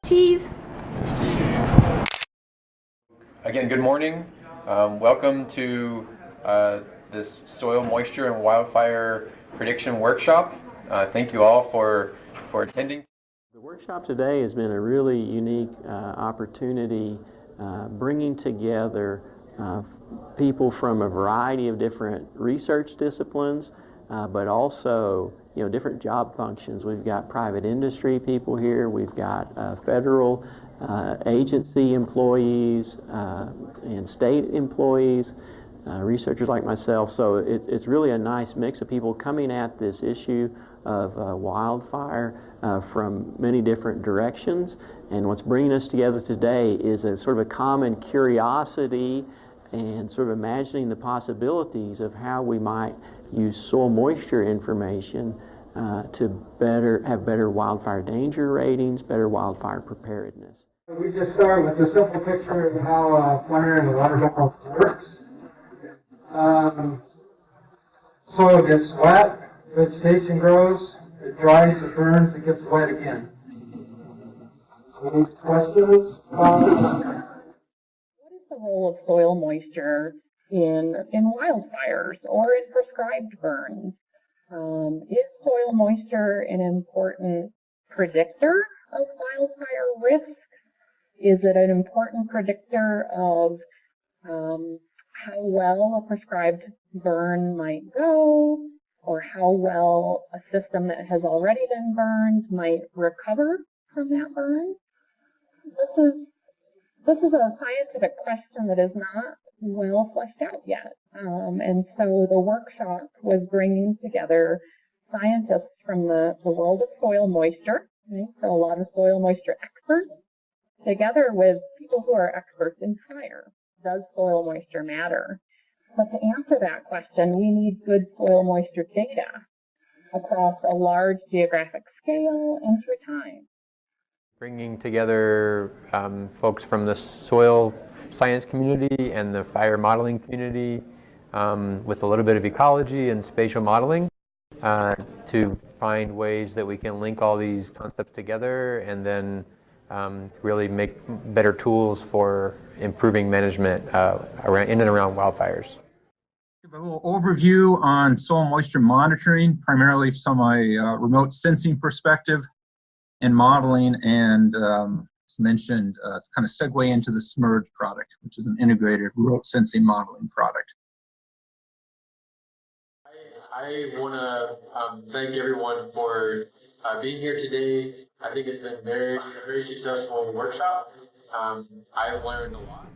Cheese. Again, good morning. Welcome to this soil moisture and wildfire prediction workshop. Thank you all for attending. The workshop today has been a really unique opportunity, bringing together people from a variety of different research disciplines, but also different job functions. We've got private industry people here, we've got federal agency employees and state employees, researchers like myself. So it's really a nice mix of people coming at this issue of wildfire from many different directions. And what's bringing us together today is a sort of a common curiosity and sort of imagining the possibilities of how we might use soil moisture information to have better wildfire danger ratings, better wildfire preparedness. We just start with a simple picture of how fire and water balance works. Soil gets wet, vegetation grows, it dries, it burns, it gets wet again. Any questions? What is the role of soil moisture in wildfires or in prescribed burns? Is soil moisture an important predictor of wildfire risk? Is it an important predictor of how well a prescribed burn might go, or how well a system that has already been burned might recover from that burn? This is a scientific question that is not well fleshed out yet. And so the workshop was bringing together scientists from the world of soil moisture, right? So a lot of soil moisture experts, together with people who are experts in fire. Does soil moisture matter? But to answer that question, we need good soil moisture data across a large geographic scale and through time. Bringing together folks from the soil science community and the fire modeling community with a little bit of ecology and spatial modeling to find ways that we can link all these concepts together and then really make better tools for improving management in and around wildfires. Give a little overview on soil moisture monitoring, primarily from a remote sensing perspective and modeling, and as mentioned, it's kind of segue into the SMERGE product, which is an integrated remote sensing modeling product. I want to thank everyone for being here today. I think it's been a very successful workshop. I've learned a lot.